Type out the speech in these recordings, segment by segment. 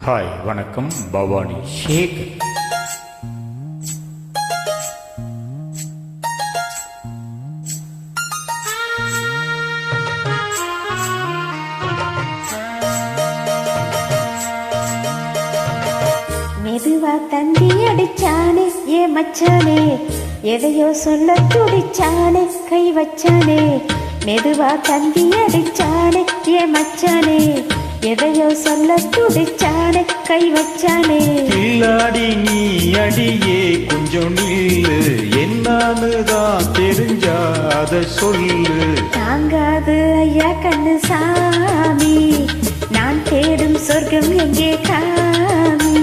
Hi வணக்கம் பவானி சேகர். மெதுவா தந்தி அடிச்சானே ஏ மச்சானே, எதையோ சொல்ல துடிச்சானே கை வச்சானே. மெதுவா தந்தி அடிச்சானே ஏ மச்சானே, எதையோ சொல்ல துடிச்சானே கை வச்சானே. கில்லாடி நீ அடியே கொஞ்சம் நில்லு, என்னன்னுதான் தெரிஞ்சாத சொல்லு. தாங்காது ஐயா கண்ணு சாமி, நான் தேடும் சொர்க்கம் எங்கே காமி.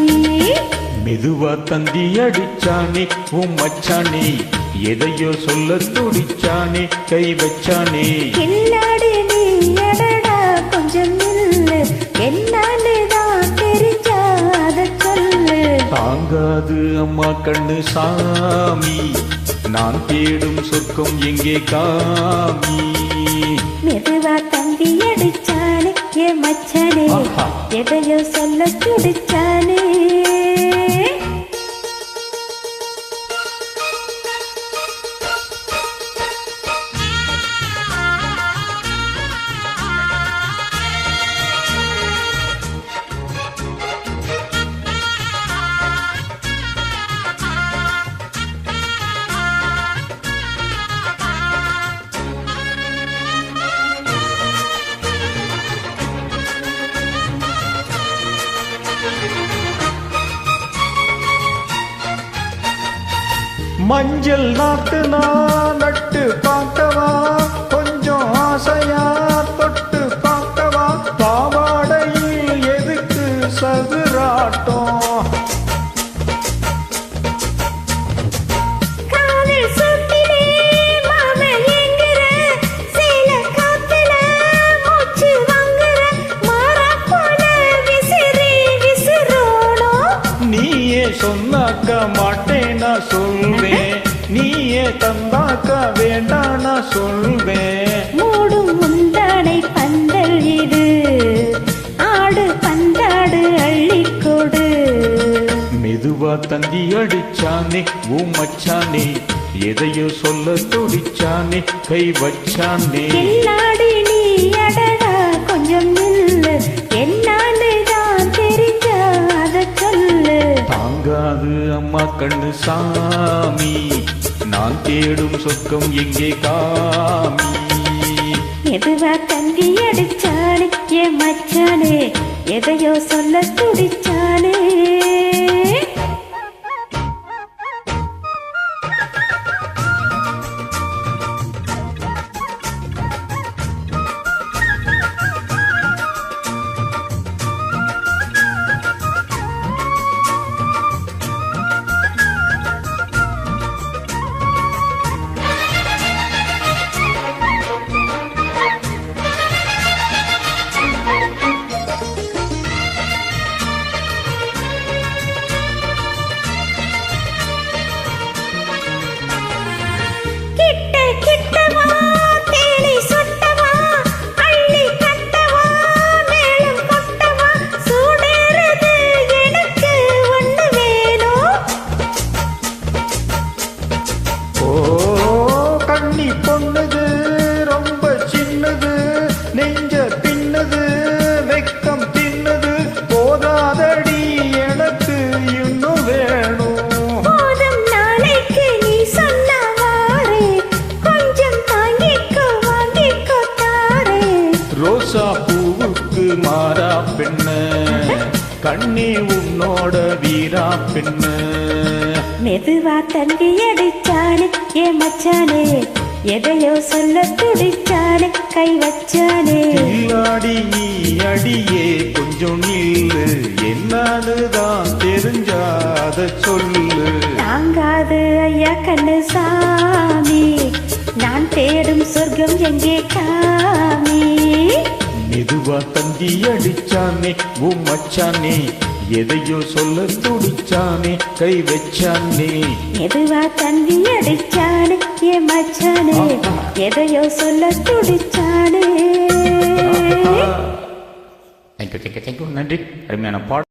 மெதுவா தந்தி அடிச்சானே உன் மச்சானே, எதையோ சொல்ல துடிச்சானே கை வச்சானே. கில்லாடி நீ அடடா கொஞ்சம் நில்லு, என்னன்னுதான் தெரிஞ்சாத சொல்லு. தாங்காது அம்மா கண்ணு சாமி, நான் தேடும் சொர்க்கம் எங்கே காமி. மெதுவா தந்தி அடிச்சானே ஏ மச்சானே, எதையோ சொல்ல துடிச்சானே. மஞ்சள் நாட்டு நான் நட்டு பார்க்கவா, கொஞ்சம் ஆசையா தொட்டு பார்க்கவா. பாவாடையில் எதுக்கு சதுராட்டம்? நீயே சொன்னாக்க மாட்டேன் நான் சொல்வேன், நீயே தந்தாக்க வேண்டாம் நான் சொல்வேன். மூடும் முந்தானை பந்தல் இது, ஆடு பந்தாடு அள்ளிக்கொடு. மெதுவா தந்தி அடிச்சானே உன் மச்சானே, எதையோ சொல்ல துடிச்சானே கை வச்சானே. கில்லாடி நீ அடடா கொஞ்சம் நில்லு, என்னன்னுதான் தெரிஞ்சாத சொல்லு. தாங்காது அம்மா கண்ணு சாமி, நான் தேடும் சொர்க்கம் எங்கே காமி. மெதுவா தந்தி அடிச்சானே ஏ மச்சானே, எதையோ சொல்ல துடிச்சானே. பொண்ணுது ரொம்ப சின்னது, நெஞ்ச பின்னது வெக்கம் தின்னது. போதாதடி எனக்கு இன்னும் வேணும். போதும் நாளைக்கு நீ சொன்னவாறே, கொஞ்சம் தாங்கிக்கோ வாங்கிக்கோ தாரே. ரோசா பூவுக்கு மாறா பெண்ண, கண்ணே உன்னோட வீரா பெண்ண. மெதுவா தந்தி அடிச்சானே ஏ மச்சானே, எதையோ சொல்ல துடிச்சானே கை வச்சானே. கில்லாடி நீ அடியே கொஞ்சம் நில்லு, என்னன்னுதான் தெரிஞ்சாத சொல்லு. தாங்காது ஐயா கண்ணு சாமி, நான் தேடும் சொர்க்கம் எங்கே காமி. மெதுவா தந்தி அடிச்சானே உன் மச்சானே, எதையோ சொல்ல துடிச்சானே கை வச்சானே. மெதுவா தந்தி அடிச்சானே ஏ மச்சானே, எதையோ சொல்ல துடிச்சானே. தேங்க்யூ நன்றி. அருமையான பாடல்.